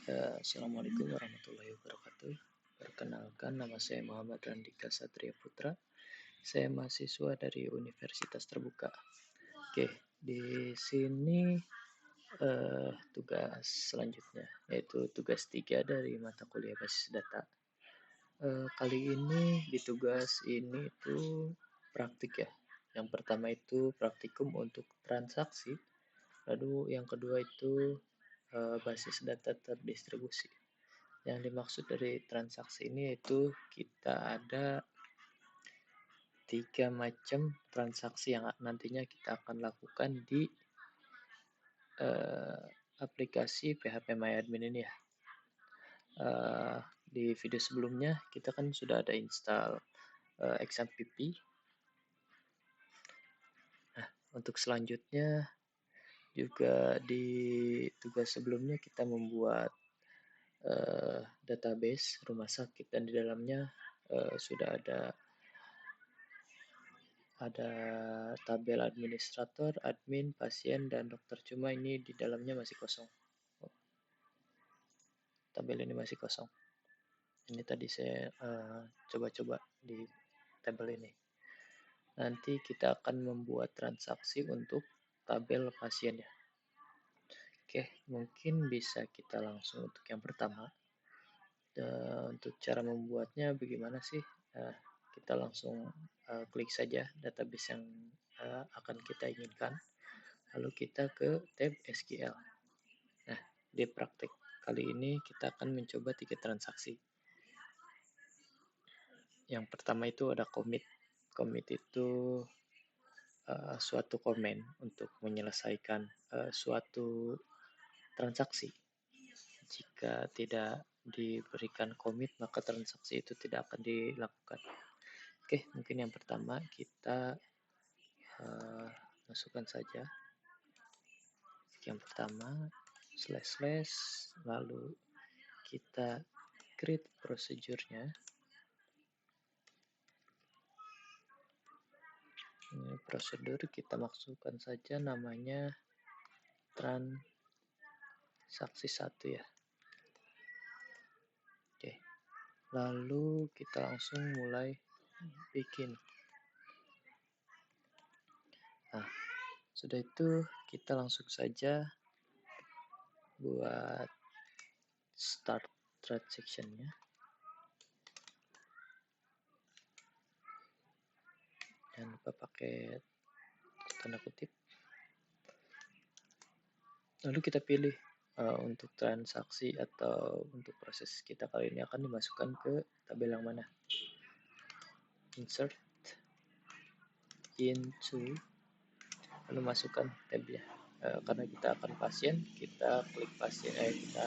Assalamualaikum warahmatullahi wabarakatuh. Perkenalkan, nama saya Muhammad Randika Satria Putra. Saya mahasiswa dari Universitas Terbuka. Oke, di sini tugas selanjutnya yaitu tugas 3 dari mata kuliah basis data. Kali ini di tugas ini itu praktik ya. Yang pertama itu praktikum untuk transaksi, lalu yang kedua itu basis data terdistribusi. Yang dimaksud dari transaksi ini yaitu kita ada 3 macam transaksi yang nantinya kita akan lakukan di aplikasi PHP MyAdmin ini ya. Di video sebelumnya kita kan sudah ada install XMPP. Nah, untuk selanjutnya juga di tugas sebelumnya kita membuat database rumah sakit dan di dalamnya sudah ada tabel administrator, admin, pasien, dan dokter. Cuma ini di dalamnya masih kosong. Tabel ini masih kosong. Ini tadi saya coba-coba di tabel ini. Nanti kita akan membuat transaksi untuk tabel pasien ya. Oke, mungkin bisa kita langsung untuk yang pertama. Untuk cara membuatnya bagaimana sih? Kita langsung klik saja database yang akan kita inginkan. Lalu kita ke tab SQL. Nah, di praktek kali ini kita akan mencoba 3 transaksi. Yang pertama itu ada commit. Commit itu suatu komen untuk menyelesaikan suatu transaksi. Jika tidak diberikan commit, maka transaksi itu tidak akan dilakukan. Oke, mungkin yang pertama kita masukkan saja. Yang pertama // lalu kita create prosedurnya. Ini prosedur kita masukkan saja namanya transaksi 1 ya. Oke. Lalu kita langsung mulai bikin. Nah, sudah itu kita langsung saja buat start transaction-nya. Jangan lupa pakai tanda kutip. Lalu kita pilih untuk transaksi atau untuk proses kita kali ini akan dimasukkan ke tabel yang mana. Insert into, lalu masukkan tabnya. Karena kita akan pasien, kita klik pasien, kita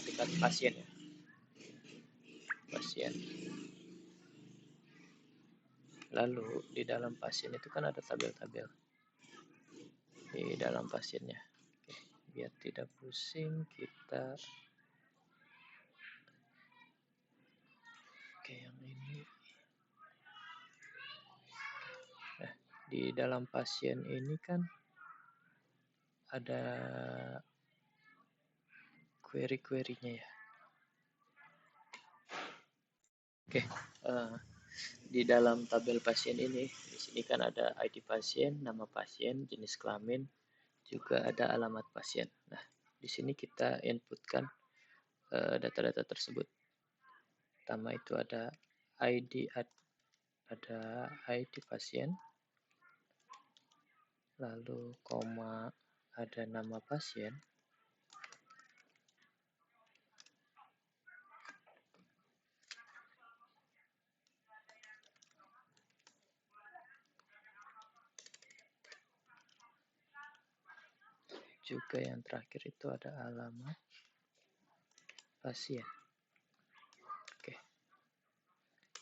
ketikkan pasien ya. Pasien. Lalu di dalam pasien itu kan ada tabel-tabel di dalam pasiennya. Oke, biar tidak pusing kita yang ini. Nah, di dalam pasien ini kan ada query-query-nya ya. Oke, di dalam tabel pasien ini, di sini kan ada ID pasien, nama pasien, jenis kelamin, juga ada alamat pasien. Nah, di sini kita inputkan data-data tersebut. Pertama itu ada ID pasien, lalu koma ada nama pasien, juga yang terakhir itu ada alamat pasien. Oke.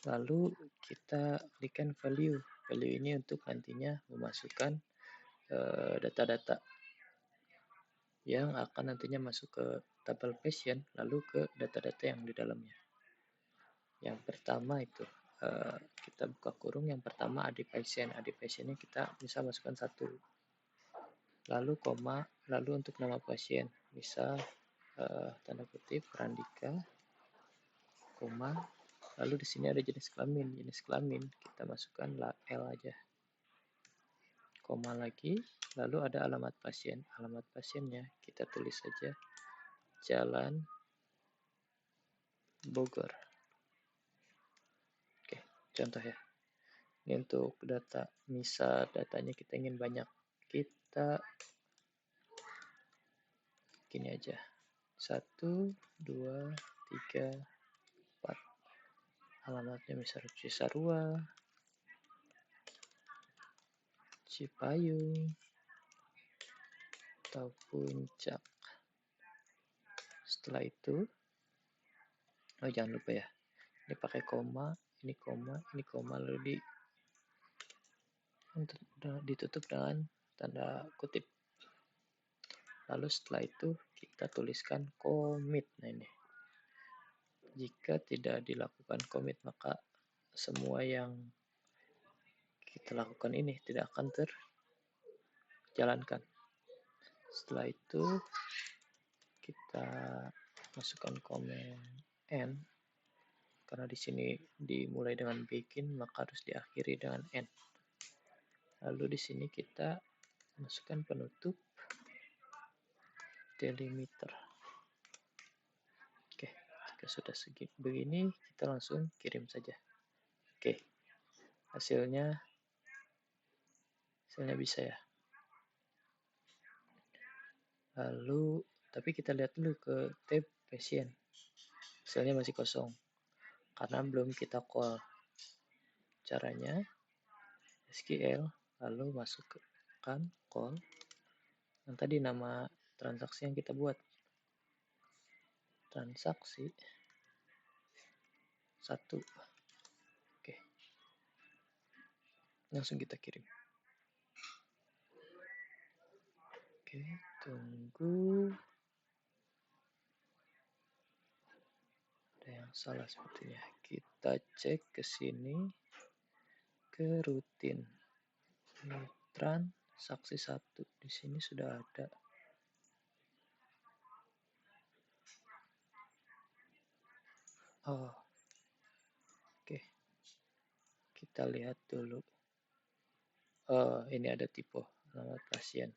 Lalu kita klikkan value. Value ini untuk nantinya memasukkan data-data yang akan nantinya masuk ke tabel pasien, lalu ke data-data yang di dalamnya. Yang pertama itu kita buka kurung, yang pertama ID pasien. ID pasiennya kita bisa masukkan 1. Lalu koma, lalu untuk nama pasien bisa tanda tanda kutip Randika, koma, lalu di sini ada jenis kelamin kita masukkan L aja, koma lagi, lalu ada alamat pasiennya kita tulis saja Jalan Bogor. Oke, contoh ya. Ini untuk data, misal datanya kita ingin banyak, kita gini aja, 1, 2, 3, 4. Alamatnya misal Cisarua, Cipayung, atau Puncak. Setelah itu, jangan lupa ya, ini pakai koma, ini koma, ini koma, lalu ditutup dengan tanda kutip. Lalu setelah itu kita tuliskan commit. Nah ini, jika tidak dilakukan commit maka semua yang kita lakukan ini tidak akan terjalankan. Setelah itu kita masukkan komen n, karena di sini dimulai dengan begin maka harus diakhiri dengan n. Lalu di sini kita masukkan penutup delimiter. Oke, jika sudah begini kita langsung kirim saja. Oke, hasilnya bisa ya. Lalu tapi kita lihat dulu ke tab pasien, hasilnya masih kosong karena belum kita call. Caranya SQL, lalu masukkan call yang tadi nama transaksi yang kita buat, transaksi 1. Oke, langsung kita kirim. Oke, tunggu, ada yang salah sepertinya. Kita cek ke sini, ke rutin, transaksi 1 di sini sudah ada. Oh, oke, kita lihat dulu. Oh, ini ada tipe nama pasien.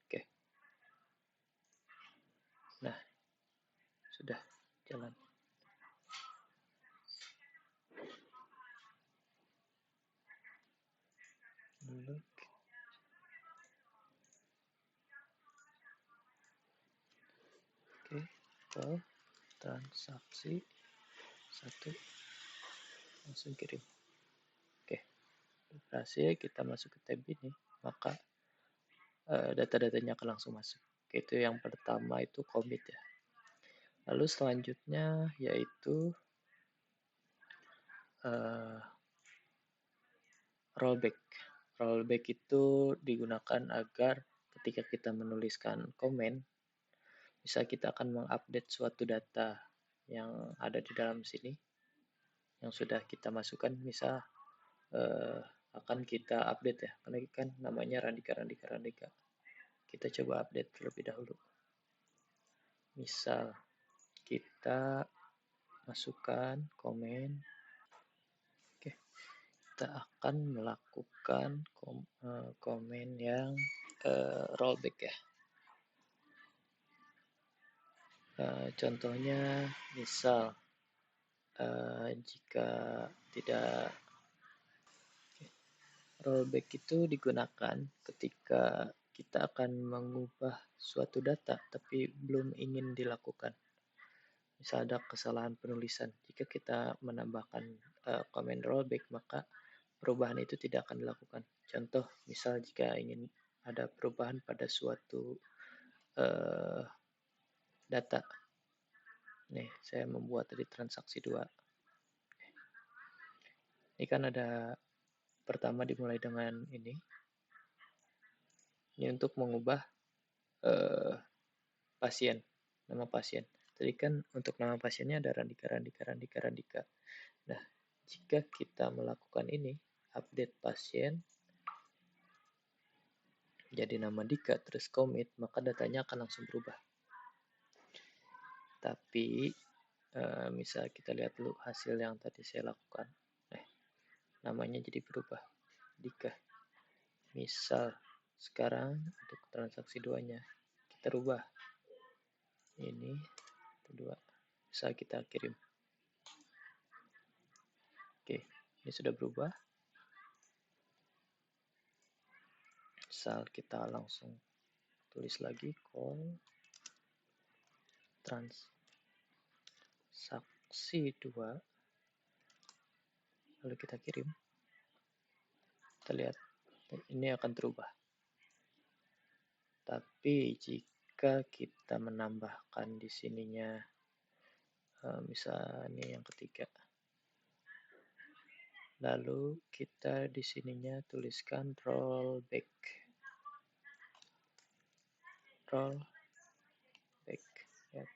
Oke, nah sudah jalan. Lalu oke, call transaksi 1, langsung kirim. Oke, berhasil. Kita masuk ke tab ini, maka data-datanya akan langsung masuk. Oke, itu yang pertama, itu commit ya. Lalu selanjutnya yaitu rollback. Rollback itu digunakan agar ketika kita menuliskan komen, bisa kita akan mengupdate suatu data yang ada di dalam sini yang sudah kita masukkan, misal akan kita update ya, karena kan namanya Randika. Kita coba update terlebih dahulu. Misal kita masukkan komen. Oke, kita akan melakukan komen yang rollback ya. Contohnya misal jika tidak, rollback itu digunakan ketika kita akan mengubah suatu data tapi belum ingin dilakukan. Misal ada kesalahan penulisan, jika kita menambahkan komen rollback maka perubahan itu tidak akan dilakukan. Contoh, misal jika ingin ada perubahan pada suatu data. Nih, saya membuat tadi transaksi 2. Ini kan ada pertama dimulai dengan ini. Ini untuk mengubah pasien, nama pasien. Tadi kan untuk nama pasiennya ada Randika. Nah, jika kita melakukan ini, update pasien, jadi nama Dika, terus commit, maka datanya akan langsung berubah. Tapi misal kita lihat dulu hasil yang tadi saya lakukan. Namanya jadi berubah. Jika misal sekarang untuk transaksi 2-nya kita rubah ini kedua, misal kita kirim. Oke, ini sudah berubah. Misal kita langsung tulis lagi call transaksi 2, lalu kita kirim. Kita lihat ini akan terubah. Tapi jika kita menambahkan di sininya misalnya yang ketiga, lalu kita di sininya tuliskan rollback ya.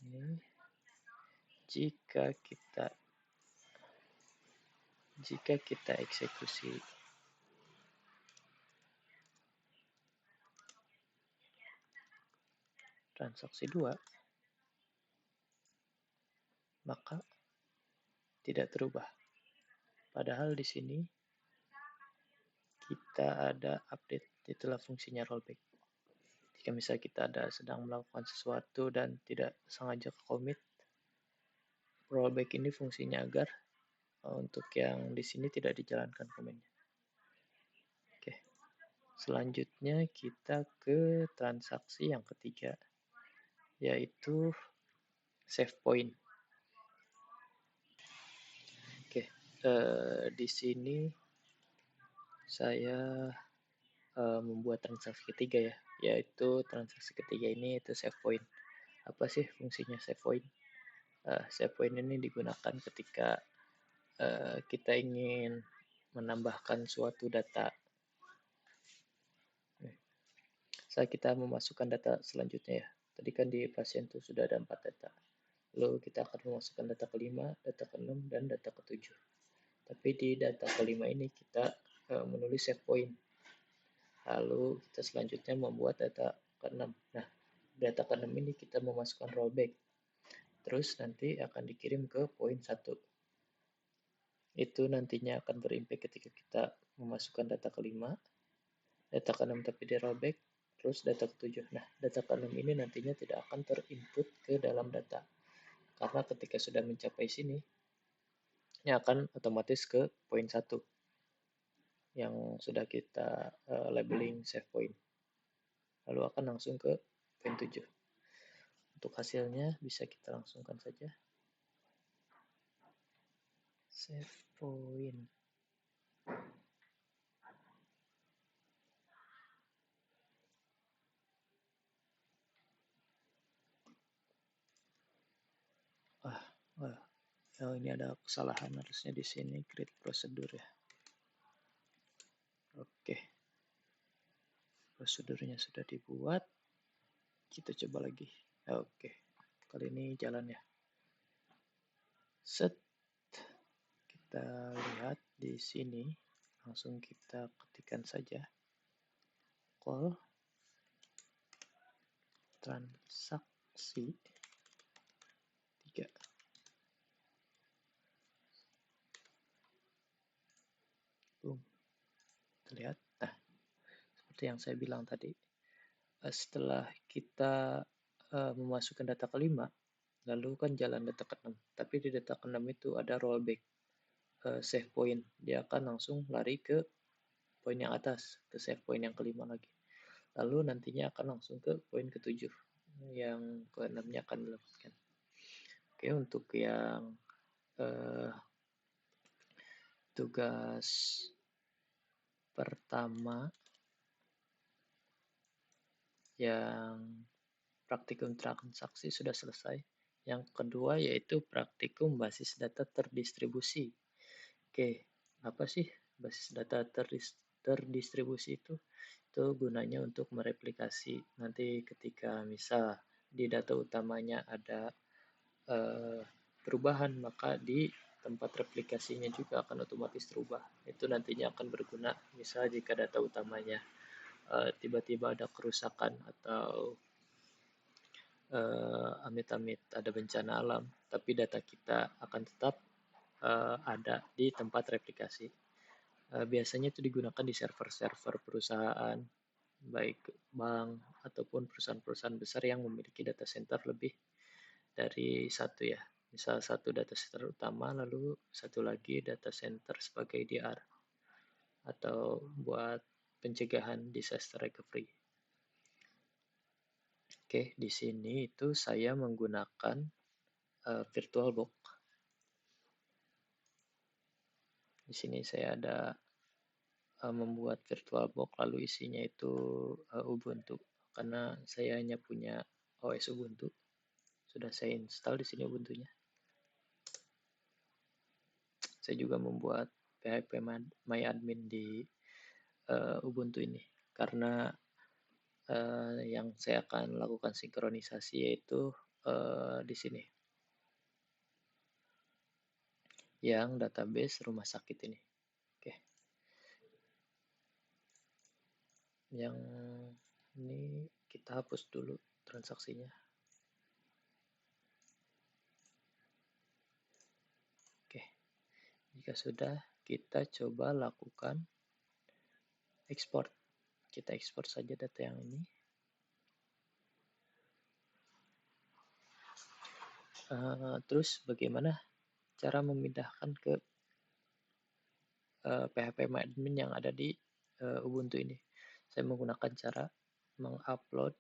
Ini jika kita eksekusi transaksi 2, maka tidak terubah. Padahal di sini kita ada update, itulah fungsinya rollback. Jika misalnya kita sedang melakukan sesuatu dan tidak sengaja commit, rollback ini fungsinya agar untuk yang di sini tidak dijalankan komennya. Oke. Selanjutnya kita ke transaksi yang ketiga, yaitu save point. Oke, di sini saya membuat transaksi ketiga ya, yaitu transaksi ketiga ini itu save point. Apa sih fungsinya save point? Save point ini digunakan ketika kita ingin menambahkan suatu data. Saat kita memasukkan data selanjutnya ya. Tadi kan di pasien itu sudah ada 4 data. Lalu kita akan memasukkan data ke-5, data ke-6, dan data ke-7. Tapi di data ke-5 ini kita menulis save point. Lalu kita selanjutnya membuat data ke-6. Nah, data ke-6 ini kita memasukkan rollback. Terus nanti akan dikirim ke poin 1. Itu nantinya akan berimpact ketika kita memasukkan data ke-5, data ke-6 tapi di rollback, terus data ke-7. Nah, data ke-6 ini nantinya tidak akan terinput ke dalam data. Karena ketika sudah mencapai sini, ini akan otomatis ke poin 1 yang sudah kita labeling save point. Lalu akan langsung ke poin 7. Untuk hasilnya bisa kita langsungkan saja. Save point. Oh, ini ada kesalahan, harusnya di sini create prosedur ya. Oke. Prosedurnya sudah dibuat. Kita coba lagi. Oke. Kali ini jalan ya. Set. Kita lihat di sini. Langsung kita ketikkan saja. Call transaksi 3. Boom. Terlihat. Nah, seperti yang saya bilang tadi. Setelah kita memasukkan data ke-5, lalu kan jalan data ke-6. Tapi di data ke-6 itu ada rollback. Save point, dia akan langsung lari ke poin yang atas, ke save point yang ke-5 lagi. Lalu nantinya akan langsung ke poin ke-7, yang ke-6-nya akan dilakukan. Oke, untuk yang tugas pertama yang praktikum transaksi sudah selesai. Yang kedua yaitu praktikum basis data terdistribusi. Oke, apa sih basis data terdistribusi itu? Itu gunanya untuk mereplikasi nanti ketika misal di data utamanya ada perubahan, maka di tempat replikasinya juga akan otomatis terubah. Itu nantinya akan berguna misal jika data utamanya tiba-tiba ada kerusakan atau amit-amit ada bencana alam, tapi data kita akan tetap ada di tempat replikasi. Biasanya itu digunakan di server-server perusahaan, baik bank ataupun perusahaan-perusahaan besar yang memiliki data center lebih dari satu ya. Misal satu data center utama, lalu satu lagi data center sebagai DR atau buat pencegahan disaster recovery. Oke, di sini itu saya menggunakan VirtualBox. Di sini saya ada membuat VirtualBox lalu isinya itu Ubuntu karena saya hanya punya OS Ubuntu. Sudah saya install di sini Ubuntunya. Saya juga membuat PHP MyAdmin di Ubuntu ini karena yang saya akan lakukan sinkronisasi yaitu di sini yang database rumah sakit ini. Oke. Yang ini kita hapus dulu transaksinya. Oke. Jika sudah, kita coba lakukan ekspor. Kita ekspor saja data yang ini. Terus bagaimana cara memindahkan ke PHP admin yang ada di Ubuntu ini? Saya menggunakan cara mengupload,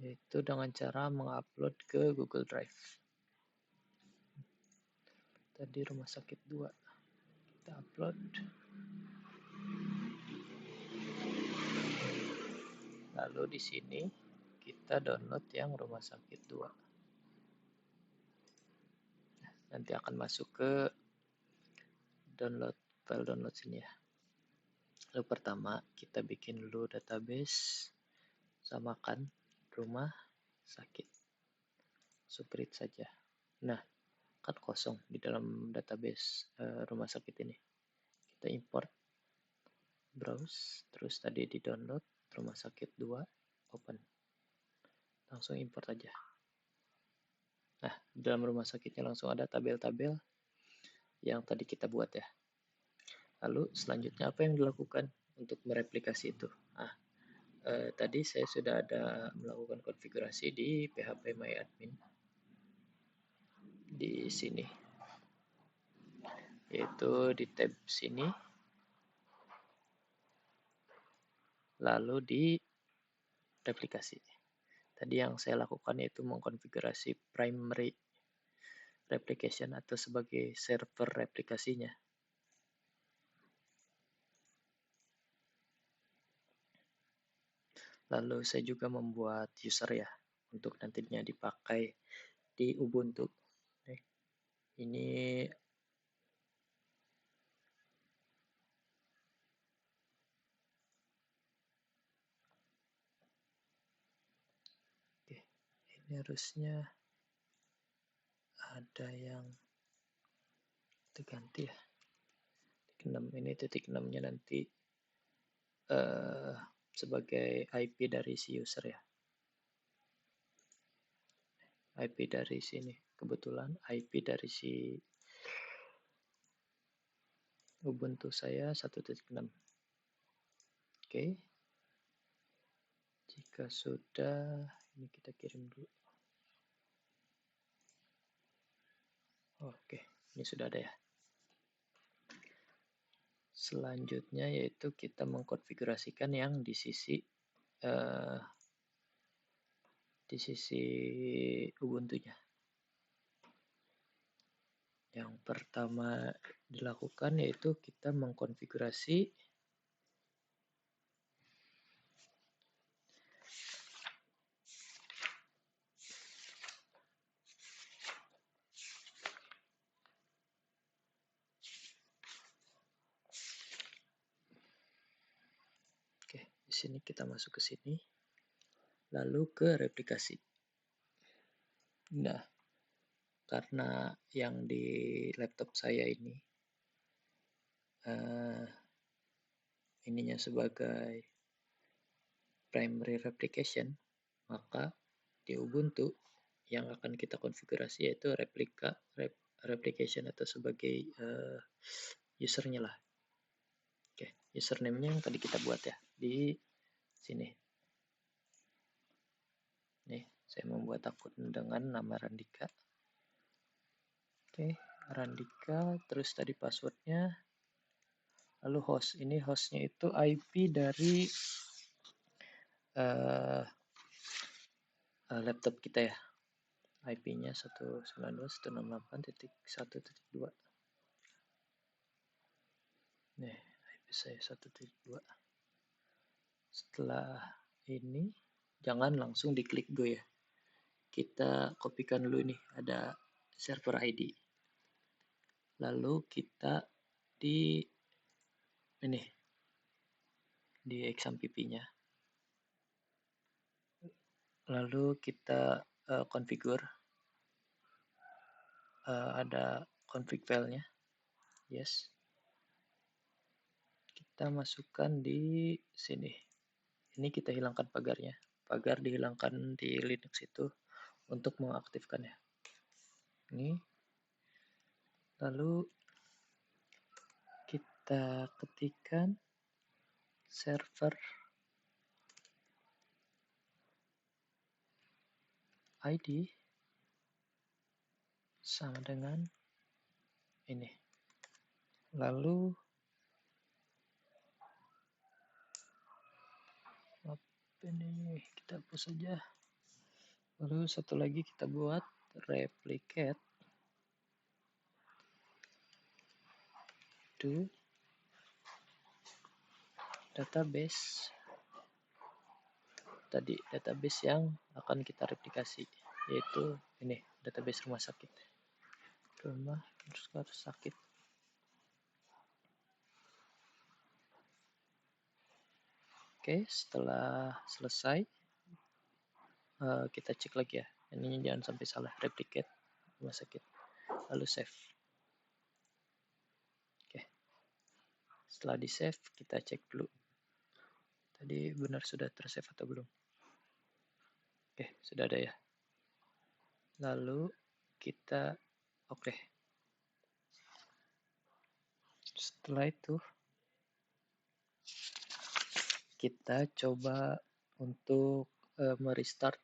yaitu dengan cara mengupload ke Google Drive. Tadi rumah sakit 2. Kita upload. Lalu di sini kita download yang rumah sakit 2. Nanti akan masuk ke download file download sini ya. Lalu pertama kita bikin dulu database, samakan rumah sakit, subread saja. Nah, kan kosong di dalam database rumah sakit ini. Kita import, browse, terus tadi di download rumah sakit 2, open. Langsung import aja. Nah, di dalam rumah sakitnya langsung ada tabel-tabel yang tadi kita buat ya. Lalu selanjutnya apa yang dilakukan untuk mereplikasi itu? Nah, tadi saya sudah ada melakukan konfigurasi di PHP MyAdmin di sini, yaitu di tab sini, lalu di replikasi. Tadi yang saya lakukan yaitu mengkonfigurasi primary replication atau sebagai server replikasinya. Lalu saya juga membuat user ya untuk nantinya dipakai di Ubuntu. Ini ini harusnya ada yang terganti ya. Titik 6 ini titik 6-nya nanti sebagai IP dari si user ya. IP dari sini. Kebetulan IP dari si Ubuntu saya 1.6. Oke. Jika sudah, ini kita kirim dulu. Oke, ini sudah ada ya. Selanjutnya yaitu kita mengkonfigurasikan yang di sisi Ubuntunya. Yang pertama dilakukan yaitu kita mengkonfigurasi di sini kita masuk ke sini, lalu ke replikasi. Nah, karena yang di laptop saya ini ininya sebagai primary replication, maka di Ubuntu yang akan kita konfigurasi yaitu replication atau sebagai usernya lah. Oke, username-nya yang tadi kita buat ya di sini. Nih, saya membuat akun dengan nama Randika. Oke, Randika, terus tadi passwordnya, lalu host. Ini hostnya itu IP dari laptop kita ya. IP-nya 192.168.1.2. Nih, IP saya 1.2. Setelah ini, jangan langsung diklik go ya. Kita kopikan dulu nih, ada server ID. Lalu kita di ini, di XAMPP-nya. Lalu kita configure. Ada config file-nya. Yes. Kita masukkan di sini. Ini kita hilangkan pagarnya. Pagar dihilangkan di Linux itu untuk mengaktifkannya. Ini. Lalu kita ketikkan server ID sama dengan ini. Lalu ini kita hapus saja. Lalu satu lagi kita buat replicate to database. Tadi database yang akan kita replikasi, yaitu ini database rumah sakit. Rumah sakit. Oke, setelah selesai kita cek lagi ya. Ini jangan sampai salah, replicate rumah sakit. Lalu save. Oke. Setelah di save kita cek dulu. Tadi benar sudah tersave atau belum? Oke, sudah ada ya. Lalu kita oke. Setelah itu kita coba untuk merestart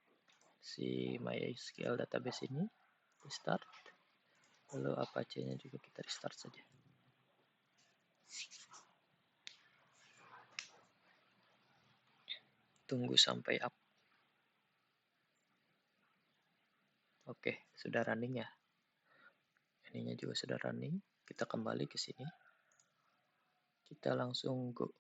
si MySQL database ini. Restart. Lalu Apache-nya juga kita restart saja. Tunggu sampai up. Oke, sudah running ya. Ininya juga sudah running. Kita kembali ke sini. Kita langsung go.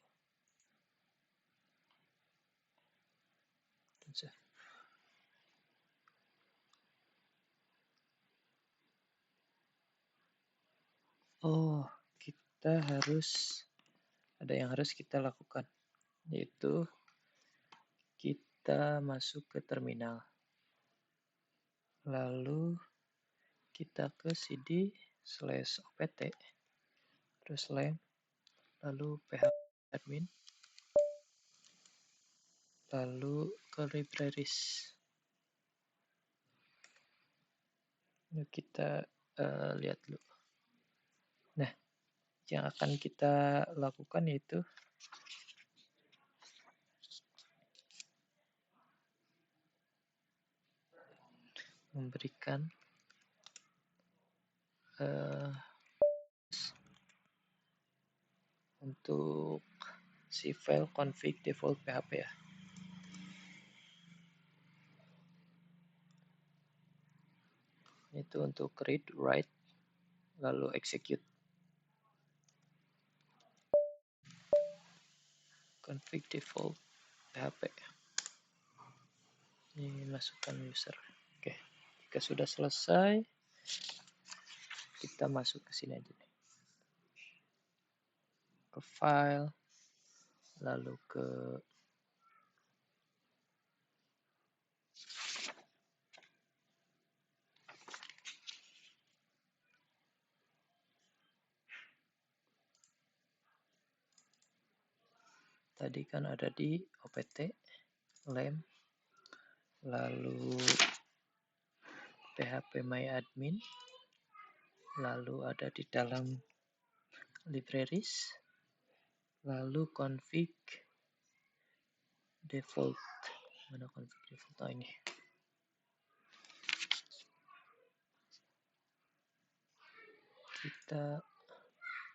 Oh, kita harus ada yang harus kita lakukan, yaitu kita masuk ke terminal. Lalu kita ke cd/opt, terus lalu php-admin, lalu ke libraries. Lalu kita lihat dulu. Nah, yang akan kita lakukan yaitu memberikan untuk si file config default php ya. Itu untuk read, write, lalu execute. Config default php. Ini masukkan user. Oke, jika sudah selesai, kita masuk ke sini aja nih. Ke file, lalu ke tadi kan ada di opt, lem, lalu phpMyAdmin, lalu ada di dalam libraries, lalu config default. Mana config default? Oh, ini. Kita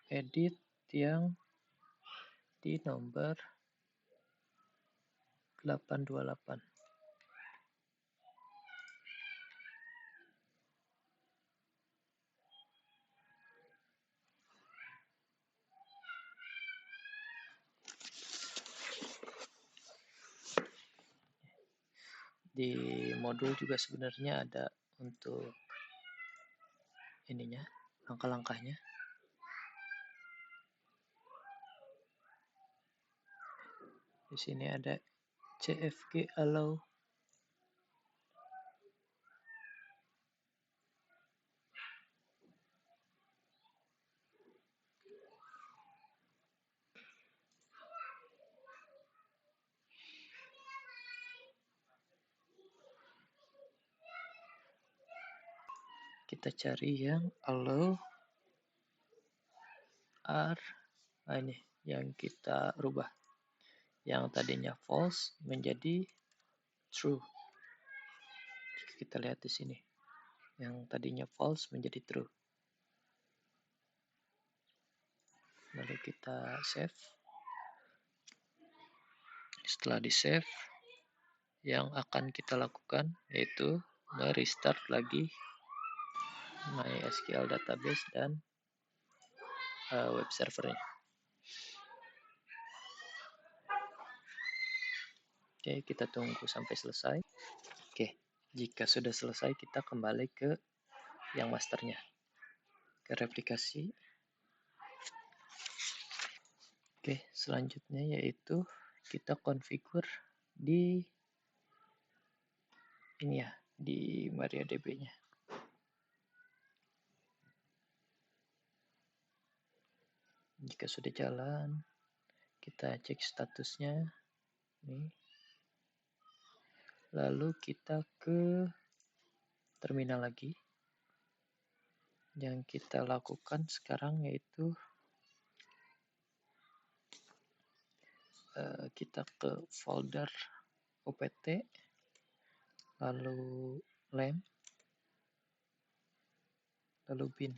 edit yang di nomor 828. Di modul juga sebenarnya ada untuk ininya, langkah-langkahnya. Di sini ada CFG allow. Kita cari yang allow are, ini yang kita rubah. Yang tadinya false menjadi true. Kita lihat di sini. Yang tadinya false menjadi true. Lalu kita save. Setelah di save, yang akan kita lakukan yaitu restart lagi MySQL database dan web servernya. Oke, kita tunggu sampai selesai. Oke, jika sudah selesai kita kembali ke yang masternya, ke replikasi. Oke, selanjutnya yaitu kita configure di ini ya, di MariaDB-nya. Jika sudah jalan, kita cek statusnya. Nih. Lalu kita ke terminal lagi. Yang kita lakukan sekarang yaitu kita ke folder opt, lalu lem, lalu bin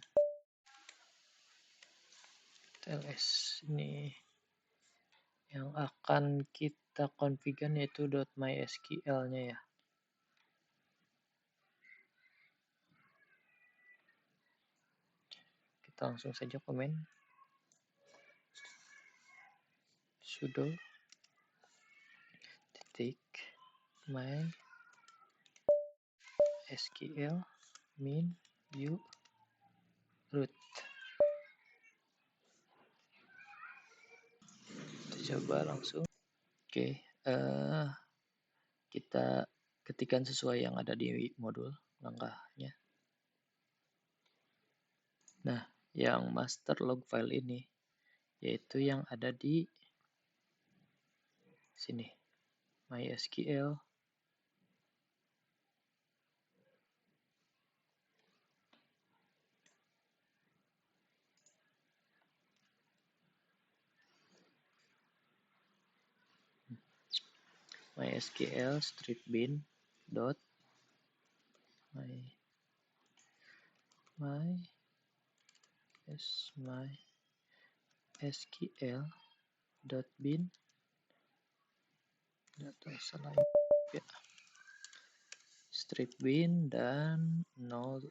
tls. Ini yang akan kita configure yaitu .mysql-nya ya. Kita langsung saja komen sudo titik mysql min view root. Kita coba langsung. Oke, kita ketikkan sesuai yang ada di modul langkahnya. Nah, yang master log file ini yaitu yang ada di sini, MySQL. MySQL strip bin dot MySQL dot bin atau salah ya, strip bin dan 0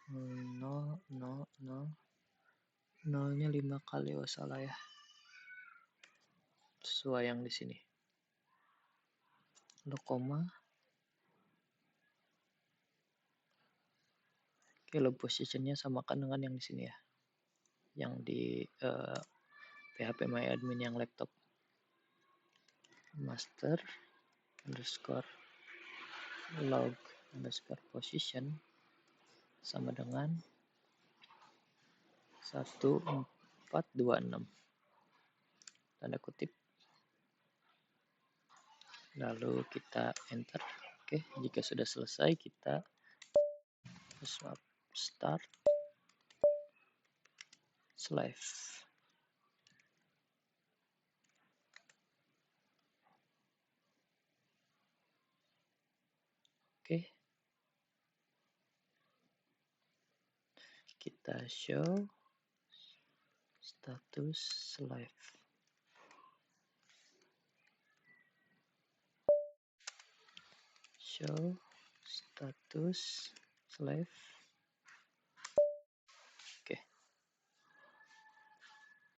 nolnya 5 kali, oh salah ya, sesuai yang di sini, lalu koma. Oke, load positionnya samakan dengan yang di sini ya, yang di phpMyAdmin yang laptop. Master underscore log underscore position sama dengan 1426 tanda kutip. lalu kita enter. Oke, jika sudah selesai kita start slave. Oke, kita show status slave. Show status slave.